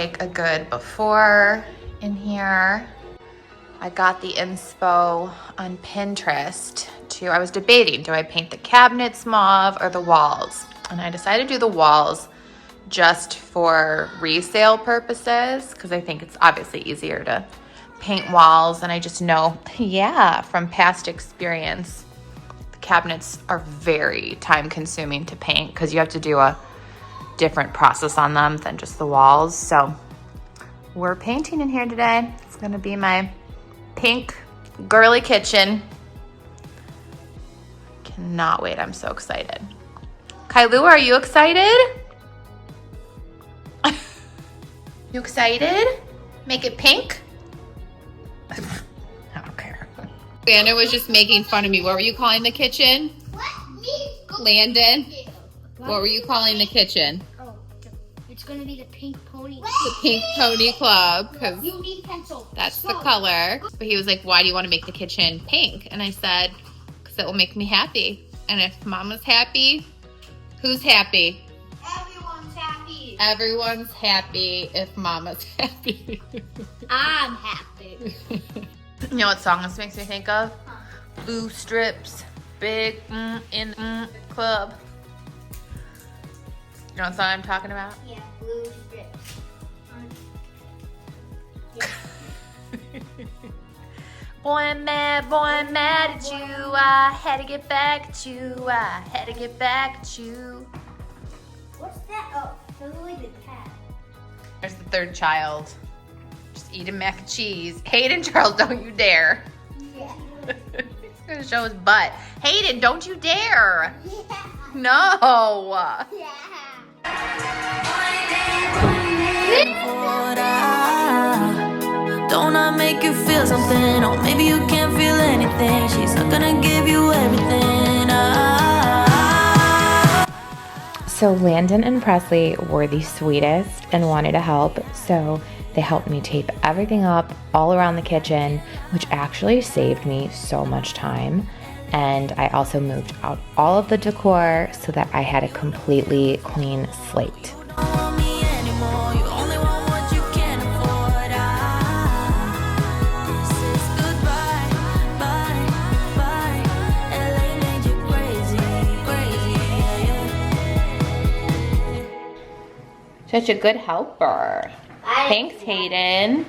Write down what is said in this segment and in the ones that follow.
like a good before in here. I got the inspo on Pinterest too. I was debating, do I paint the cabinets mauve or the walls? And I decided to do the walls just for resale purposes because I think it's obviously easier to paint walls. And I just know, yeah, from past experience, the cabinets are very time consuming to paint because you have to do a different process on them than just the walls. So we're painting in here today. It's gonna be my pink girly kitchen. Cannot wait, I'm so excited. Kailu, are you excited? You excited? Make it pink? I don't care. Brianna was just making fun of me. What were you calling the kitchen? What? Me? Landon? What were you calling the kitchen? Oh, it's gonna be the pink pony. The Pink Pony Club, because You need pencil. that's the color. But he was like, why do you want to make the kitchen pink? And I said, because it will make me happy. And if Mama's happy, who's happy? Everyone's happy. Everyone's happy if Mama's happy. I'm happy. You know what song this makes me think of? Blue strips, big in club. You know what song I'm talking about? Yeah, blue strips. Boy, I'm mad at you. I had to get back at you. I had to get back at you. What's that? Oh, those are like the cat. There's the third child. Just eating mac and cheese. Hayden, Charles, don't you dare. Yeah. He's gonna show his butt. Hayden, don't you dare. Yeah. No. Yeah. Don't I make you feel something? Or maybe you can't feel anything. She's not gonna give you everything. So Landon and Presley were the sweetest and wanted to help, so they helped me tape everything up all around the kitchen, which actually saved me so much time. And I also moved out all of the decor so that I had a completely clean slate. Such a good helper. Thanks, Hayden.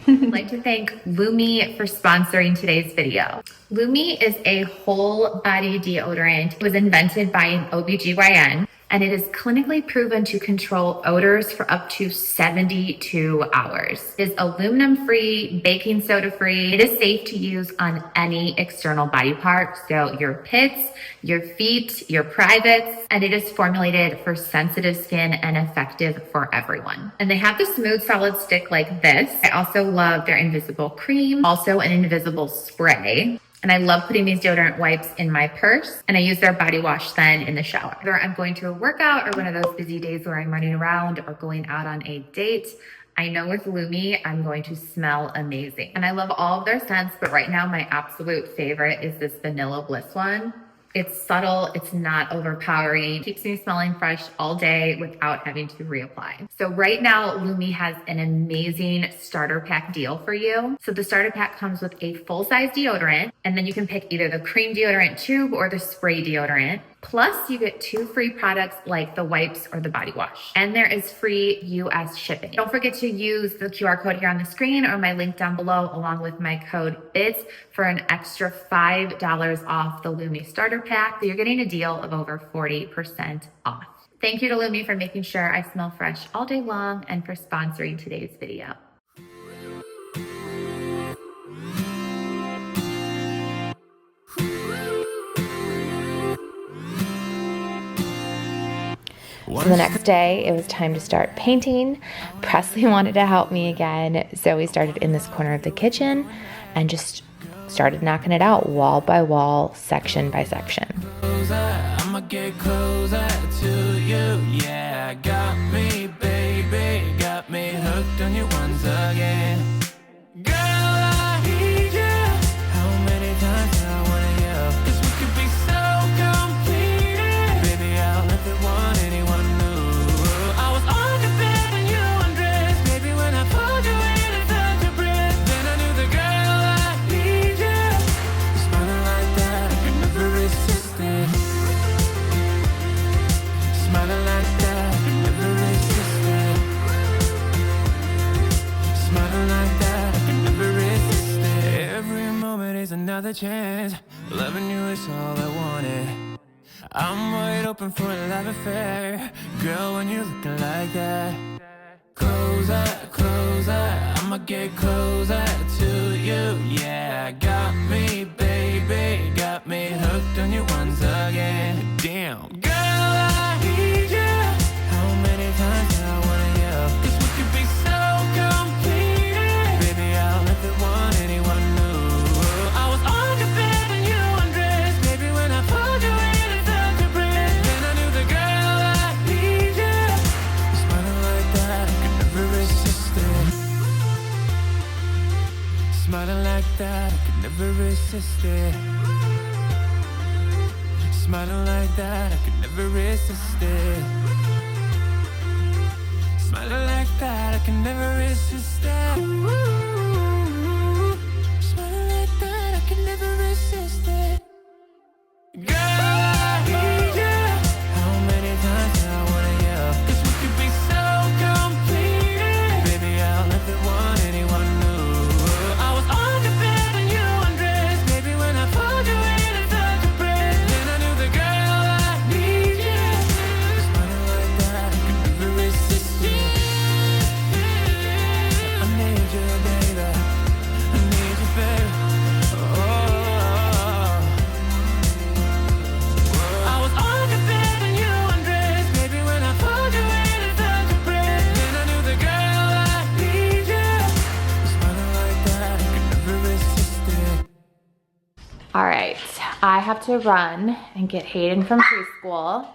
I'd like to thank Lumi for sponsoring today's video. Lumi is a whole body deodorant. It was invented by an OBGYN, and it is clinically proven to control odors for up to 72 hours. It is aluminum free, baking soda free. It is safe to use on any external body part, so your pits, your feet, your privates, and it is formulated for sensitive skin and effective for everyone. And they have the smooth solid stick like this. I also love their invisible cream, also an invisible spray. And I love putting these deodorant wipes in my purse, and I use their body wash then in the shower. Whether I'm going to a workout or one of those busy days where I'm running around or going out on a date, I know with Lumi, I'm going to smell amazing. And I love all of their scents, but right now my absolute favorite is this Vanilla Bliss one. It's subtle, it's not overpowering, keeps me smelling fresh all day without having to reapply. So right now, Lumi has an amazing starter pack deal for you. So the starter pack comes with a full-size deodorant, and then you can pick either the cream deodorant tube or the spray deodorant. Plus, you get 2 free products like the wipes or the body wash. And there is free US shipping. Don't forget to use the QR code here on the screen or my link down below along with my code BITS for an extra $5 off the Lumi starter pack. So you're getting a deal of over 40% off. Thank you to Lumi for making sure I smell fresh all day long and for sponsoring today's video. So the next day, it was time to start painting. Presley wanted to help me again, so we started in this corner of the kitchen and just started knocking it out wall by wall, section by section. I'ma get closer to you, yeah, got me, baby, got me hooked on you once again. Girl, I need you. How many times do I want you? 'Cause we could be so completed. Baby, I'll never want anyone new. I was on the bed when you undressed. is another chance. Loving you is all I wanted. I'm wide open for a love affair. Girl, when you're looking like that. Closer, closer, I'ma get closer to you. Yeah, got me, baby, got me hooked on you once again. Damn, girl, I need you. How many times do I want you? 'Cause we could be so complete. Baby, I'll never want anyone new. I was on the bed and you undressed. Baby, when I pulled you in, I felt your breath. Then I knew the girl I need you. Smiling like that, I could never resist it. Smiling like that, I could never resist it. Smiling like that, I could never resist it. Smiling like that, I can never resist it. Ooh, smiling like that, I can never resist it. Girl, I need you. How many times do I want you? 'Cause we could be so complete. Baby, I'll never want anyone new. I was on the bed and you undressed. Baby, when I pulled you in, I felt your breath. Then I knew the girl I need you. Smiling like that, I could never resist it. I need you, baby. I need you, baby. I was on the bed and you undressed. Baby, when I pulled you in, I felt your breath. Then I knew the girl I need you. Smiling like that, I could never resist it. All right, I have to run and get Hayden from preschool,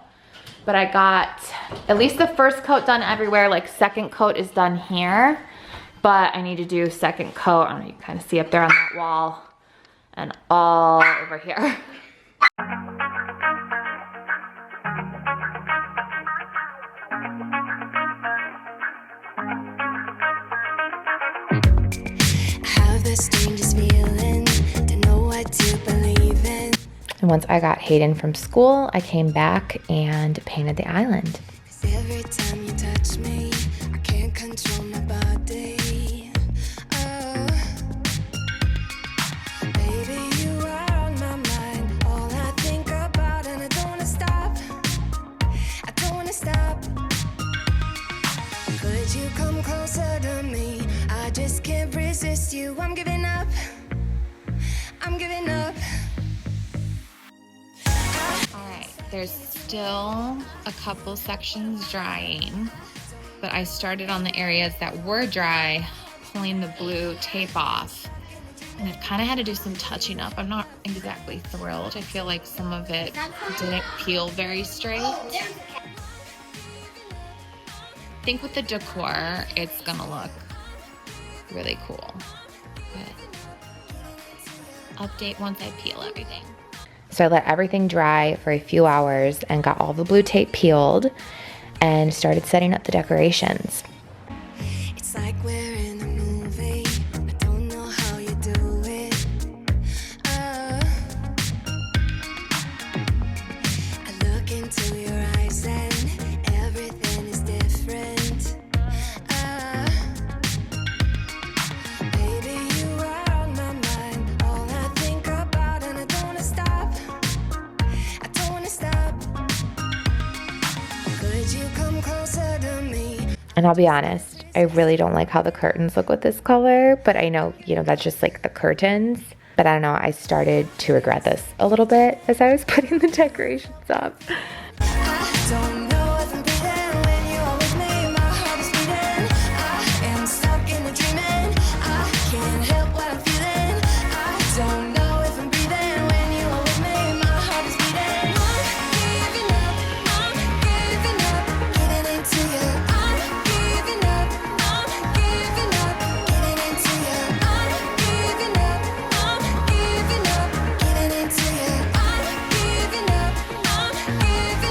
but I got at least the first coat done everywhere. Like second coat is done here, but I need to do second coat. I don't know, you can kind of see up there on that wall and all over here. Have the strangest feeling, don't know what to believe in. And once I got Hayden from school, I came back and painted the island. 'Cause every time you touch me, I can't control my body. Oh, baby, you are on my mind. All I think about, and I don't wanna stop. I don't wanna stop. Could you come closer to me? I just can't resist you. I'm giving up. I'm giving up. All right, there's still a couple sections drying, but I started on the areas that were dry, pulling the blue tape off. And I've kind of had to do some touching up. I'm not exactly thrilled. I feel like some of it didn't peel very straight. I think with the decor, it's gonna look really cool. But update once I peel everything. So I let everything dry for a few hours and got all the blue tape peeled and started setting up the decorations. It's like we're in a movie. I don't know how you do it. Oh, I look into your eyes and everything is different. Oh, baby, you are on my mind. All I think about, and I don't wanna stop. I don't wanna stop. Could you come closer to me? And I'll be honest, I really don't like how the curtains look with this color, but I know, that's just like the curtains. But I don't know, I started to regret this a little bit as I was putting the decorations up. I don't know if I'm breathing when you are with me. My heart is beating. I am stuck in a dreaming. I can't help what I'm feeling. I don't know if I'm breathing when you are with me. My heart is beating. I'm giving up, getting into you. I'm giving up, getting into you. I'm giving up, getting into you. I'm giving up, getting into you. I'm giving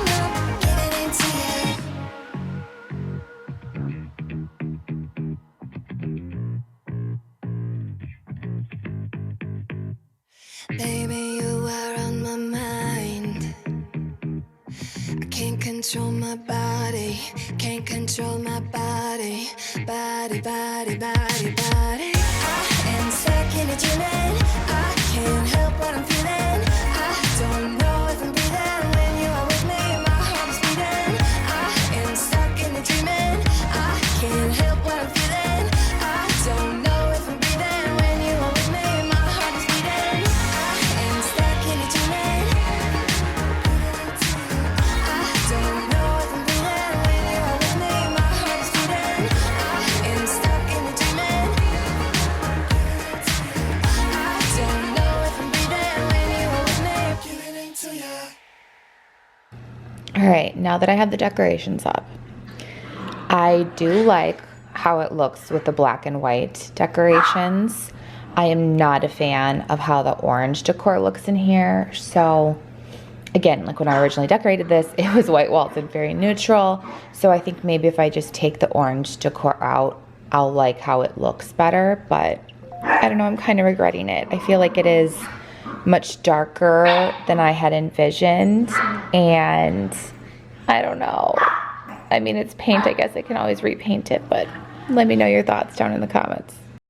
control my body, can't control my body, body, body, body, body. I am stuck in a dreaming, I can't help what I'm feeling. I don't know if I'm breathing when you are with me, my heart is beating. I am stuck in a dreaming, I can't help what I'm feeling. I don't know if I'm breathing when you are with me, my heart is beating. I am stuck in a dreaming. I don't know if I'm breathing when you are with me, my heart is beating. I am stuck in a dreaming. I don't know if I'm breathing when you are with me. Giving into ya. All right, now that I have the decorations up, I do like how it looks with the black and white decorations. I am not a fan of how the orange decor looks in here. So again, like when I originally decorated this, it was white walls and very neutral. So I think maybe if I just take the orange decor out, I'll like how it looks better. But I don't know, I'm kind of regretting it. I feel like it is much darker than I had envisioned, and I don't know. I mean, it's paint. I guess I can always repaint it, but let me know your thoughts down in the comments.